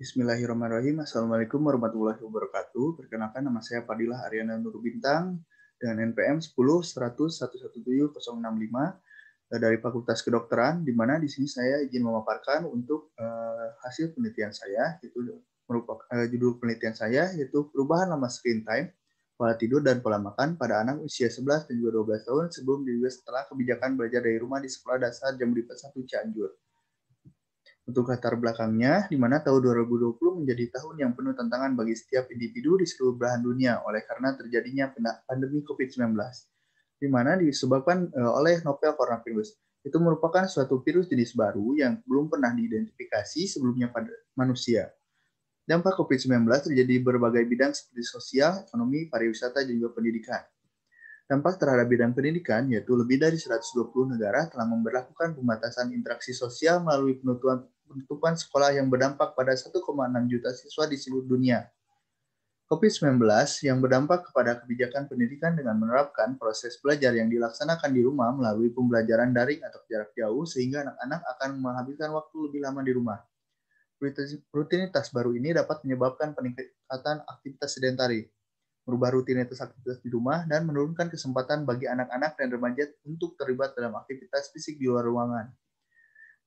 Bismillahirrahmanirrahim. Assalamualaikum warahmatullahi wabarakatuh. Perkenalkan, nama saya Fadilah Aryana Nurbintang dengan NPM 10.100.117.065 dari Fakultas Kedokteran, di mana di sini saya izin memaparkan untuk hasil penelitian saya. Itu merupakan judul penelitian saya yaitu perubahan lama screen time, pola tidur dan pola makan pada anak usia 11 dan juga 12 tahun sebelum dan juga setelah kebijakan belajar dari rumah di Sekolah Dasar Jambudipa 1 Cianjur. Untuk latar belakangnya, di mana tahun 2020 menjadi tahun yang penuh tantangan bagi setiap individu di seluruh belahan dunia oleh karena terjadinya pandemi COVID-19, di mana disebabkan oleh novel coronavirus. Itu merupakan suatu virus jenis baru yang belum pernah diidentifikasi sebelumnya pada manusia. Dampak COVID-19 terjadi di berbagai bidang seperti sosial, ekonomi, pariwisata, dan juga pendidikan. Dampak terhadap bidang pendidikan, yaitu lebih dari 120 negara telah memberlakukan pembatasan interaksi sosial melalui penutupan sekolah yang berdampak pada 1,6 juta siswa di seluruh dunia. COVID-19 yang berdampak kepada kebijakan pendidikan dengan menerapkan proses belajar yang dilaksanakan di rumah melalui pembelajaran daring atau jarak jauh sehingga anak-anak akan menghabiskan waktu lebih lama di rumah. Rutinitas baru ini dapat menyebabkan peningkatan aktivitas sedentari, merubah rutinitas aktivitas di rumah, dan menurunkan kesempatan bagi anak-anak dan remaja untuk terlibat dalam aktivitas fisik di luar ruangan.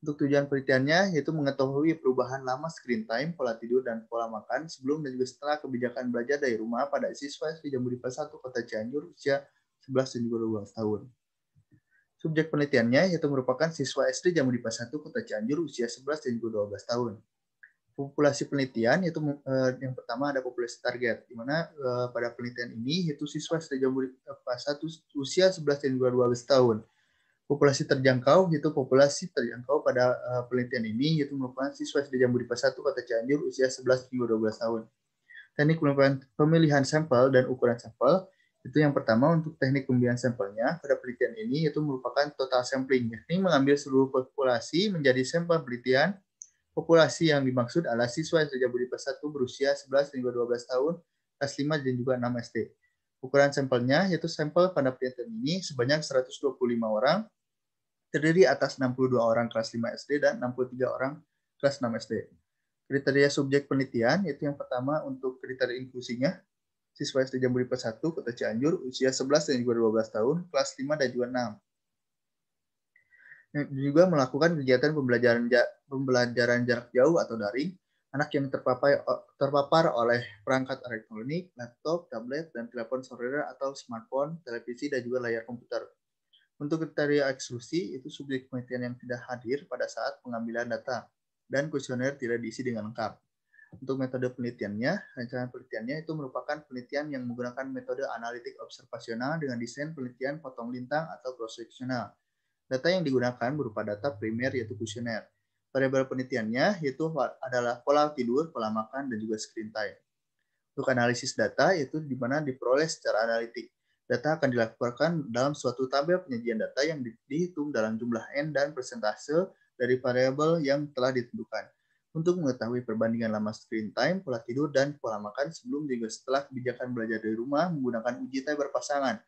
Untuk tujuan penelitiannya, yaitu mengetahui perubahan lama screen time, pola tidur, dan pola makan sebelum dan juga setelah kebijakan belajar dari rumah pada siswa SD Jambudipa 1 Kota Cianjur usia 11 dan juga 12 tahun. Subjek penelitiannya yaitu merupakan siswa SD Jambudipa 1 Kota Cianjur usia 11 dan juga 12 tahun. Populasi penelitian yaitu yang pertama ada populasi target, di mana pada penelitian ini yaitu siswa SD Jambudipa 1 usia 11 dan juga 12 tahun. Populasi terjangkau yaitu populasi terjangkau pada penelitian ini yaitu merupakan siswa SD Jambudipa 1 Kota Cianjur usia 11 hingga 12 tahun. Teknik pemilihan sampel dan ukuran sampel itu yang pertama untuk teknik pemilihan sampelnya pada penelitian ini yaitu merupakan total sampling, yakni mengambil seluruh populasi menjadi sampel penelitian. Populasi yang dimaksud adalah siswa SD Jambudipa 1 berusia 11 hingga 12 tahun, kelas 5 dan juga 6 SD. Ukuran sampelnya yaitu sampel pada penelitian ini sebanyak 125 orang, terdiri atas 62 orang kelas 5 SD dan 63 orang kelas 6 SD. Kriteria subjek penelitian yaitu yang pertama untuk kriteria inklusinya, siswa SD Jambudipa 1 Kota Cianjur usia 11 dan juga 12 tahun, kelas 5 dan juga 6. Yang juga melakukan kegiatan pembelajaran jarak jauh atau daring, anak yang terpapar oleh perangkat elektronik, laptop, tablet, dan telepon seluler atau smartphone, televisi, dan juga layar komputer. Untuk kriteria eksklusi, itu subjek penelitian yang tidak hadir pada saat pengambilan data, dan kuesioner tidak diisi dengan lengkap. Untuk metode penelitiannya, rancangan penelitiannya itu merupakan penelitian yang menggunakan metode analitik observasional dengan desain penelitian potong lintang atau cross-sectional. Data yang digunakan berupa data primer yaitu kuesioner. Variabel penelitiannya yaitu adalah pola tidur, pola makan, dan juga screen time. Untuk analisis data yaitu di mana diperoleh secara analitik. Data akan dilakukan dalam suatu tabel penyajian data yang dihitung dalam jumlah N dan persentase dari variabel yang telah ditentukan. Untuk mengetahui perbandingan lama screen time, pola tidur, dan pola makan sebelum juga setelah kebijakan belajar dari rumah menggunakan uji tes berpasangan.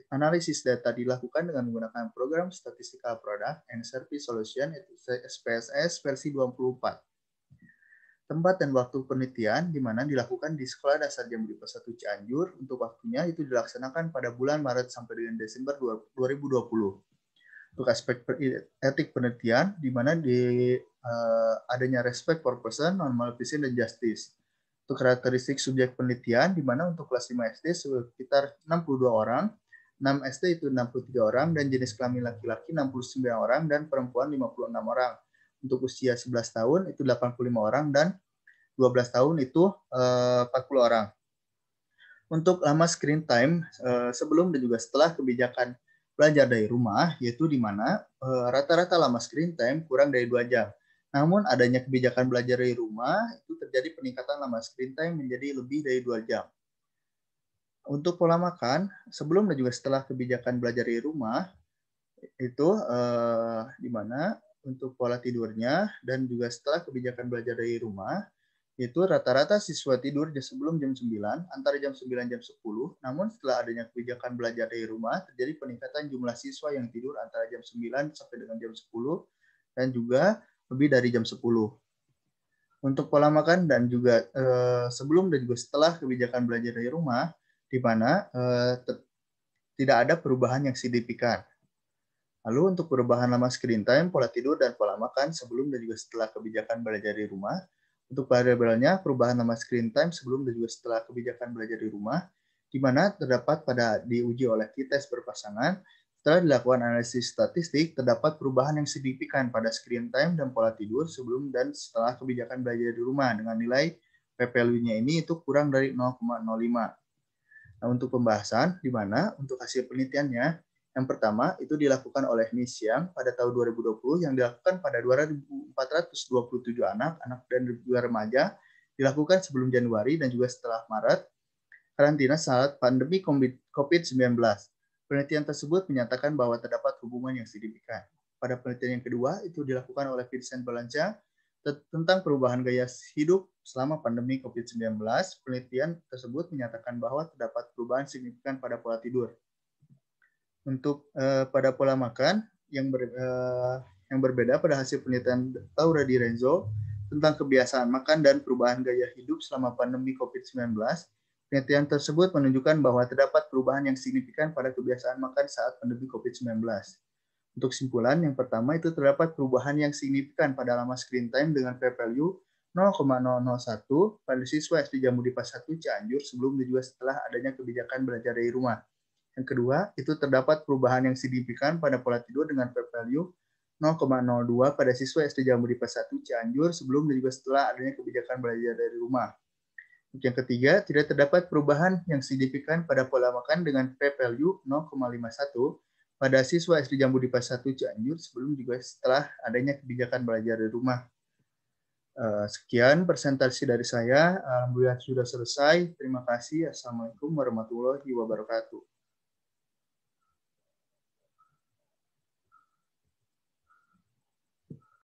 Analisis data dilakukan dengan menggunakan program Statistical Product and Service Solution SPSS versi 24. Tempat dan waktu penelitian di mana dilakukan di Sekolah Dasar Jambudipa 1 Cianjur. Untuk waktunya itu dilaksanakan pada bulan Maret sampai dengan Desember 2020. Untuk aspek etik penelitian, di mana adanya respect for person, normal vision, dan justice. Untuk karakteristik subjek penelitian, di mana untuk kelas 5 SD sekitar 62 orang, 6 SD itu 63 orang, dan jenis kelamin laki-laki 69 orang, dan perempuan 56 orang. Untuk usia 11 tahun itu 85 orang, dan 12 tahun itu 40 orang. Untuk lama screen time sebelum dan juga setelah kebijakan belajar dari rumah, yaitu di mana rata-rata lama screen time kurang dari 2 jam. Namun adanya kebijakan belajar dari rumah, itu terjadi peningkatan lama screen time menjadi lebih dari 2 jam. Untuk pola makan, sebelum dan juga setelah kebijakan belajar dari rumah, itu di mana untuk pola tidurnya dan juga setelah kebijakan belajar dari rumah, itu rata-rata siswa tidur sebelum jam 9, antara jam 9 jam 10. Namun setelah adanya kebijakan belajar dari rumah, terjadi peningkatan jumlah siswa yang tidur antara jam 9 sampai dengan jam 10 dan juga lebih dari jam 10. Untuk pola makan dan juga sebelum dan juga setelah kebijakan belajar dari rumah, di mana tidak ada perubahan yang signifikan. Lalu untuk perubahan lama screen time, pola tidur, dan pola makan sebelum dan juga setelah kebijakan belajar di rumah. Untuk variabelnya, perubahan lama screen time sebelum dan juga setelah kebijakan belajar di rumah, di mana terdapat pada diuji oleh T-test berpasangan. Setelah dilakukan analisis statistik, terdapat perubahan yang signifikan pada screen time dan pola tidur sebelum dan setelah kebijakan belajar di rumah dengan nilai p-value-nya ini itu kurang dari 0,05. Nah, untuk pembahasan, di mana untuk hasil penelitiannya, yang pertama itu dilakukan oleh Nixiang pada tahun 2020 yang dilakukan pada 2.427 anak dan juga remaja, dilakukan sebelum Januari dan juga setelah Maret, karantina saat pandemi COVID-19. Penelitian tersebut menyatakan bahwa terdapat hubungan yang signifikan. Pada penelitian yang kedua, itu dilakukan oleh Vincent Balanca tentang perubahan gaya hidup selama pandemi COVID-19. Penelitian tersebut menyatakan bahwa terdapat perubahan signifikan pada pola tidur. Untuk pada pola makan yang berbeda pada hasil penelitian Laura Di Renzo tentang kebiasaan makan dan perubahan gaya hidup selama pandemi COVID-19, penelitian tersebut menunjukkan bahwa terdapat perubahan yang signifikan pada kebiasaan makan saat pandemi COVID-19. Untuk kesimpulan, yang pertama itu terdapat perubahan yang signifikan pada lama screen time dengan p-value 0,001 pada siswa SD Jambu Dipa 1 Cianjur sebelum dan juga setelah adanya kebijakan belajar dari rumah. Yang kedua, itu terdapat perubahan yang signifikan pada pola tidur dengan p-value 0,02 pada siswa SD Jambu Dipa 1 Cianjur sebelum dan juga setelah adanya kebijakan belajar dari rumah. Yang ketiga, tidak terdapat perubahan yang signifikan pada pola makan dengan p-value 0,51 pada siswa SD Jambu Dipa 1 Cianjur sebelum juga setelah adanya kebijakan belajar dari rumah. Sekian presentasi dari saya. Alhamdulillah sudah selesai. Terima kasih. Assalamualaikum warahmatullahi wabarakatuh.